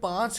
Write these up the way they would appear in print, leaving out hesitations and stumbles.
5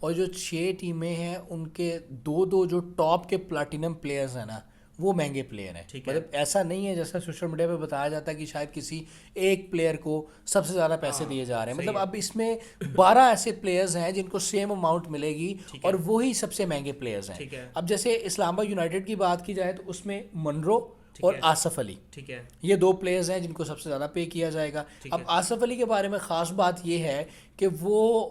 اور جو 6 ٹیمیں ہیں ان کے 2 جو ٹاپ کے پلاٹینم پلیئرز ہیں نا وہ مہنگے پلیئر ہیں. مطلب ایسا نہیں ہے جیسا سوشل میڈیا پہ بتایا جاتا ہے کہ شاید کسی ایک پلیئر کو سب سے زیادہ پیسے دیے جا رہے ہیں. مطلب اب اس میں 12 ایسے پلیئرز ہیں جن کو سیم اماؤنٹ ملے گی اور وہی سب سے مہنگے پلیئرز ہیں. اب جیسے اسلام آباد یونائٹیڈ کی بات کی جائے تو اس میں منرو اور آصف علی, یہ 2 پلیئرز ہیں جن کو سب سے زیادہ پے کیا جائے گا. اب آصف علی کے بارے میں خاص بات یہ ہے کہ وہ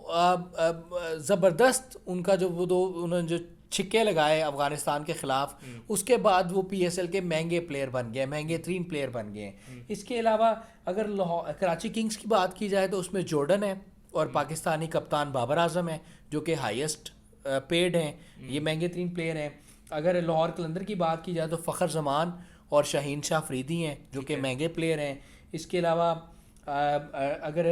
زبردست ان کا جو انہوں نے جو چھکے لگائے افغانستان کے خلاف, اس کے بعد وہ پی ایس ایل کے مہنگے پلیئر بن گئے, مہنگے ترین پلیئر بن گئے. اس کے علاوہ اگر کراچی کنگز کی بات کی جائے تو اس میں جورڈن ہے اور پاکستانی کپتان بابر اعظم ہے جو کہ ہائیسٹ پیڈ ہیں, یہ مہنگے ترین پلیئر ہیں. اگر لاہور قلندر کی بات کی جائے تو فخر زمان اور شاہین شاہ فریدی ہیں جو کہ مہنگے پلیئر ہیں. اس کے علاوہ اگر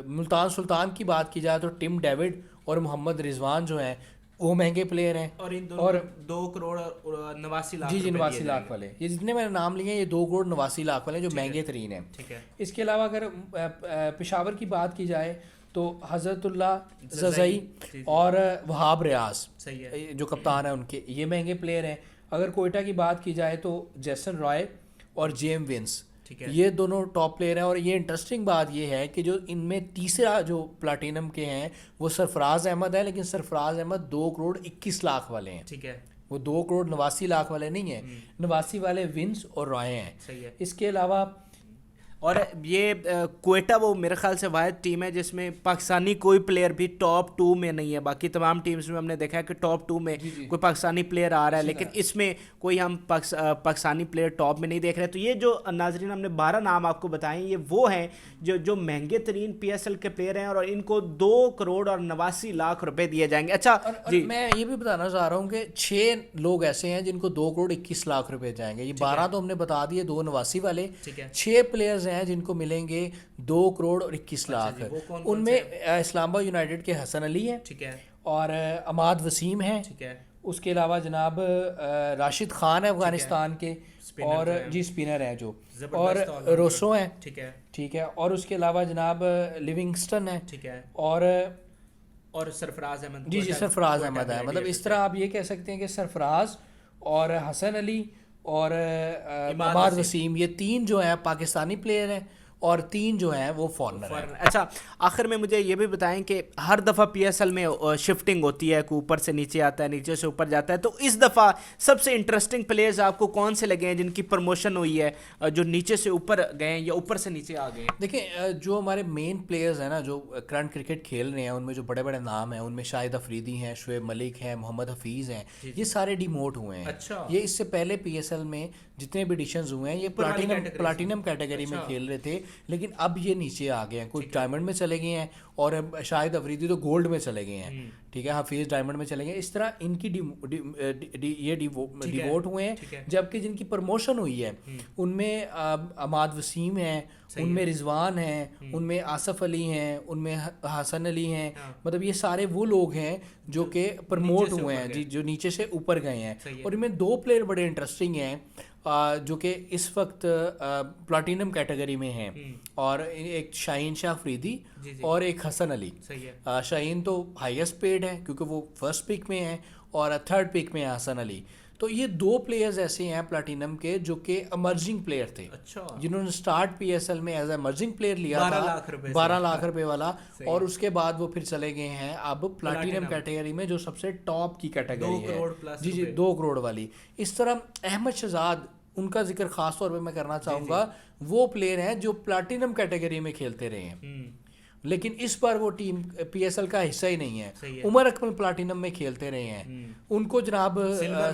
ملتان سلطان کی بات کی جائے تو ٹم ڈیوڈ اور محمد رضوان جو ہیں وہ مہنگے پلیئر ہیں. اور 2 کروڑ 89 لاکھ جی 89 لاکھ والے, یہ جتنے میں نے نام لیے ہیں یہ 2 کروڑ 89 لاکھ والے جو مہنگے ترین ہیں. اس کے علاوہ اگر پشاور کی بات کی جائے تو حضرت اللہ ززئی اور وہاب ریاض جو کپتان ہیں ان کے, یہ مہنگے پلیئر ہیں. اگر کوئٹہ کی بات کی جائے تو جیسن رائے اور جیم ونس, یہ دونوں ٹاپ پلیئر ہیں. اور یہ انٹرسٹنگ بات یہ ہے کہ جو ان میں تیسرا جو پلاٹینم کے ہیں وہ سرفراز احمد ہے, لیکن سرفراز احمد 2 کروڑ 21 لاکھ والے ہیں. وہ 2 کروڑ 89 لاکھ والے نہیں ہیں, 89 والے ونس اور رائے ہیں. اس کے علاوہ اور یہ کوئٹہ وہ میرے خیال سے واحد ٹیم ہے جس میں پاکستانی کوئی پلیئر بھی ٹاپ 2 میں نہیں ہے. باقی تمام ٹیمز میں ہم نے دیکھا ہے کہ ٹاپ 2 میں کوئی پاکستانی پلیئر آ رہا ہے, لیکن اس میں کوئی ہم پاکستانی پلیئر ٹاپ میں نہیں دیکھ رہے. تو یہ جو ناظرین ہم نے 12 نام آپ کو بتائیں یہ وہ ہیں جو مہنگے ترین پی ایس ایل کے پلیئر ہیں اور ان کو 2 کروڑ اور 89 لاکھ روپے دیے جائیں گے. اچھا جی, میں یہ بھی بتانا چاہ رہا ہوں کہ 6 لوگ ایسے ہیں جن کو 2 کروڑ 21 لاکھ روپے جائیں گے. یہ 12 تو ہم نے بتا دیے 2 89 والے, 6 پلیئرز ہیں جن کو ملیں گے 2 کروڑ اور 21 لاکھ. ان میں اسلام آباد یونائٹیڈ کے حسن علی ہیں اور عماد وسیم ہیں. اس کے علاوہ جناب راشد خان ہے افغانستان کے, اور جی اسپنر ہیں جو, اور روسو ہیں. ٹھیک ہے. اور اس کے علاوہ جناب لیونگسٹن ہے اور سرفراز احمد. جی سرفراز احمد ہے. مطلب اس طرح آپ یہ کہہ سکتے ہیں کہ سرفراز اور حسن علی اور عماد وسیم یہ 3 جو ہیں پاکستانی پلیئر ہیں اور 3 جو ہیں وہ فارنر ہیں. اچھا آخر میں مجھے یہ بھی بتائیں کہ ہر دفعہ پی ایس ایل میں شفٹنگ ہوتی ہے, کہ اوپر سے نیچے آتا ہے, نیچے سے اوپر جاتا ہے, تو اس دفعہ سب سے انٹرسٹنگ پلیئرز آپ کو کون سے لگے ہیں جن کی پروموشن ہوئی ہے, جو نیچے سے اوپر گئے ہیں یا اوپر سے نیچے آ گئے ہیں؟ دیکھیں جو ہمارے مین پلیئرز ہیں نا جو کرنٹ کرکٹ کھیل رہے ہیں ان میں جو بڑے بڑے نام ہیں ان میں شاہد افریدی ہیں, شعیب ملک ہیں, محمد حفیظ ہیں, یہ سارے ڈیموٹ ہوئے ہیں. یہ اس سے پہلے پی ایس ایل میں جتنے بھی ایڈیشنز ہوئے ہیں یہ پلاٹینم کیٹیگری میں کھیل رہے تھے, لیکن اب یہ نیچے آ گئے ہیں. کچھ ڈائمنڈ میں چلے گئے ہیں اور شاہد افریدی تو گولڈ میں چلے گئے ہیں. ٹھیک ہے, حفیظ ڈائمنڈ میں چلے گئے. اس طرح ان کی یہ ڈیووٹ ہوئے ہیں. جبکہ جن کی پروموشن ہوئی ہے ان میں عماد وسیم ہیں, ان میں رضوان ہیں, ان میں آصف علی ہیں, ان میں حسن علی ہیں. مطلب یہ سارے وہ لوگ ہیں جو کہ پروموٹ ہوئے ہیں, جو نیچے سے اوپر گئے ہیں. اور ان میں 2 پلیئر بڑے انٹرسٹنگ ہیں جو کہ اس وقت پلاٹینم کیٹیگری میں ہیں, اور ایک شاہین شاہ فریدی اور ایک حسن علی. شاہین تو ہائیسٹ پیڈ ہے کیونکہ وہ فرسٹ پک میں ہیں, اور 3rd پک میں ہے حسن علی. تو یہ 2 پلیئرز ایسے ہیں پلاٹینم کے جو کہ امرجنگ پلیئر تھے, جنہوں نے سٹارٹ پی ایس ایل میں ایز اے امرجنگ پلیئر لیا تھا 12 لاکھ روپے والا, اور اس کے بعد وہ پھر چلے گئے ہیں اب پلاٹینم کیٹیگری میں جو سب سے ٹاپ کی کیٹیگری ہے. جی 2 کروڑ والی. اس طرح احمد شہزاد, ان کا ذکر خاص طور پہ میں کرنا چاہوں گا, وہ پلیئر ہیں جو پلاٹینم کیٹیگری میں کھیلتے رہے ہیں لیکن اس بار وہ ٹیم پی ایس ایل کا حصہ ہی نہیں ہے. عمر اکمل پلاٹینم میں کھیلتے رہے ہیں, ان کو جناب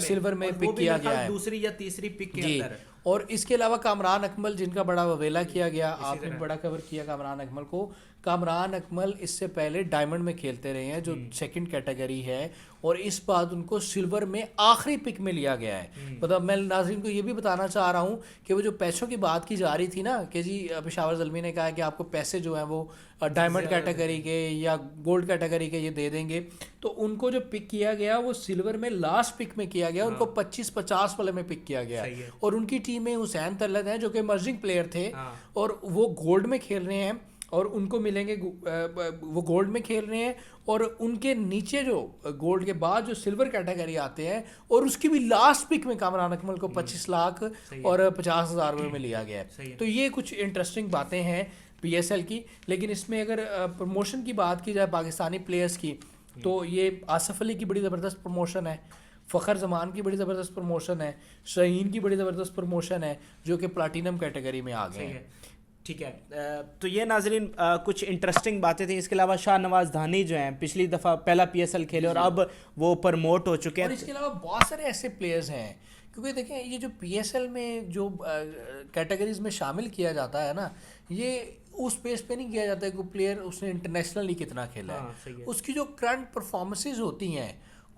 سلور میں پک کیا گیا ہے, 2ری یا 3ری پک کے اندر. اور اس کے علاوہ کامران اکمل جن کا بڑا وویلا کیا گیا, آپ نے بڑا کور کیا کامران اکمل کو. کامران اکمل اس سے پہلے ڈائمنڈ میں کھیلتے رہے ہیں جو 2nd کیٹیگری ہے, اور اس بات ان کو سلور میں آخری پک میں لیا گیا ہے. مطلب میں ناظرین کو یہ بھی بتانا چاہ رہا ہوں کہ وہ جو پیسوں کی بات کی جا رہی تھی نا کہ جی پشاور زلمی نے کہا کہ آپ کو پیسے جو ہیں وہ ڈائمنڈ کیٹیگری کے یا گولڈ کیٹیگری کے یہ دے دیں گے, تو ان کو جو پک کیا گیا وہ سلور میں لاسٹ پک میں کیا گیا, ان کو 25-50 والے میں پک کیا گیا. اور ان کی ٹیم میں حسین طلعت ہیں جو کہ مرجنگ پلیئر تھے اور وہ گولڈ میں کھیل رہے ہیں, اور ان کو ملیں گے وہ گولڈ میں کھیل رہے ہیں, اور ان کے نیچے جو گولڈ کے بعد جو سلور کیٹیگری آتے ہیں, اور اس کی بھی لاسٹ پک میں کامران اکمل کو 25 لاکھ اور 50,000 روپے میں لیا گیا ہے. تو یہ کچھ انٹرسٹنگ باتیں ہیں پی ایس ایل کی. لیکن اس میں اگر پروموشن کی بات کی جائے پاکستانی پلیئرز کی, تو یہ آصف علی کی بڑی زبردست پروموشن ہے, فخر زمان کی بڑی زبردست پروموشن ہے, شاہین کی بڑی زبردست پروموشن ہے جو کہ پلاٹینم کیٹیگری میں آ گئے ہیں. ٹھیک ہے, تو یہ ناظرین کچھ انٹرسٹنگ باتیں تھیں. اس کے علاوہ شاہ نواز دھانی جو ہیں پچھلی دفعہ پہلا پی ایس ایل کھیلے اور اب وہ پرموٹ ہو چکے ہیں. اور اس کے علاوہ بہت سارے ایسے پلیئرز ہیں, کیونکہ دیکھیں یہ جو پی ایس ایل میں جو کیٹیگریز میں شامل کیا جاتا ہے نا, یہ اس بیس پہ نہیں کیا جاتا ہے کہ پلیئر اس نے انٹرنیشنلی کتنا کھیلا ہے. اس کی جو کرنٹ پرفارمنسز ہوتی ہیں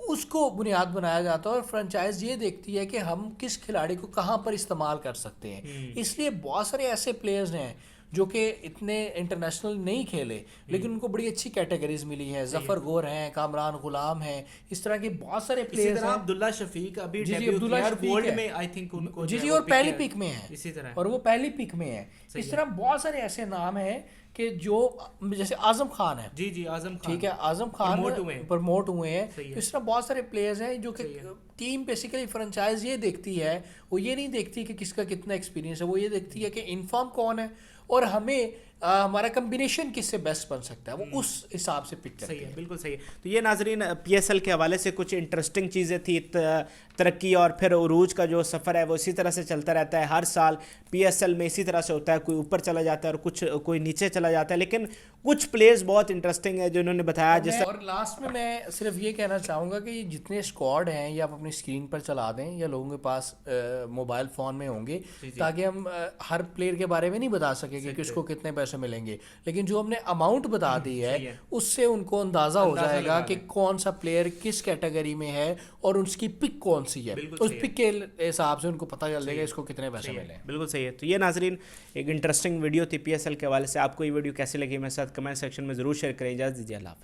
اس کو بنیاد بنایا جاتا ہے, اور فرنچائز یہ دیکھتی ہے کہ ہم کس کھلاڑی کو کہاں پر استعمال کر سکتے ہیں. اس لیے بہت سارے ایسے پلیئرز ہیں جو کہ اتنے انٹرنیشنل نہیں کھیلے لیکن ان کو بڑی اچھی کیٹیگریز ملی ہیں. ظفر گور ہیں, کامران غلام ہیں, اس طرح کے بہت سارے پلیئرز ہیں. عبداللہ شفیق ابھی عبداللہ شفیق میں آئی تھنک ان کو جی اور پہلی پک میں ہیں, اسی طرح اور وہ پہلی پک میں ہیں. اس طرح بہت سارے ایسے نام ہیں کہ جو جیسے اعظم خان ہے, جی اعظم خان, ٹھیک ہے, اعظم خان پرموٹ ہوئے ہیں. اس طرح بہت سارے پلیئرز ہیں جو کہ ٹیم بیسیکلی فرنچائز یہ دیکھتی ہے, وہ یہ نہیں دیکھتی کہ کس کا کتنا ایکسپیرینس ہے, وہ یہ دیکھتی ہے کہ انفارم کون ہے اور ہمیں ہمارا کمبینیشن کس سے بیسٹ بن سکتا ہے, وہ اس حساب سے پک کرتے ہیں. بالکل صحیح ہے. تو یہ ناظرین پی ایس ایل کے حوالے سے کچھ انٹرسٹنگ چیزیں تھی. ترقی اور پھر عروج کا جو سفر ہے وہ اسی طرح سے چلتا رہتا ہے. ہر سال پی ایس ایل میں اسی طرح سے ہوتا ہے, کوئی اوپر چلا جاتا ہے اور کوئی نیچے چلا جاتا ہے. لیکن کچھ پلیئرز بہت انٹرسٹنگ ہے جو انہوں نے بتایا. جیسے اور لاسٹ میں صرف یہ کہنا چاہوں گا کہ جتنے اسکواڈ ہیں یہ آپ اپنی اسکرین پر چلا دیں یا لوگوں کے پاس موبائل فون میں ہوں گے, تاکہ ہم ہر پلیئر کے بارے میں نہیں بتا سکیں کہ کس کو کتنے پیسے ملیں گے, لیکن جو ہم نے اماؤنٹ بتا دی ہے اس سے ان کو اندازہ ہو جائے گا کہ کون سا پلیئر کس کیٹیگری میں ہے اور اس کی پک کون سی ہے. اس پک کے حساب سے ان کو پتہ چل جائے گا اس کو کتنے پیسے ملے. بالکل صحیح ہے. تو یہ ناظرین ایک انٹرسٹنگ ویڈیو تھی پی ایس ایل کے حوالے سے. آپ کو یہ ویڈیو کیسی لگی میرے ساتھ کمنٹ سیکشن میں ضرور شیئر کریں. اجازت دیجیے, اللہ حافظ.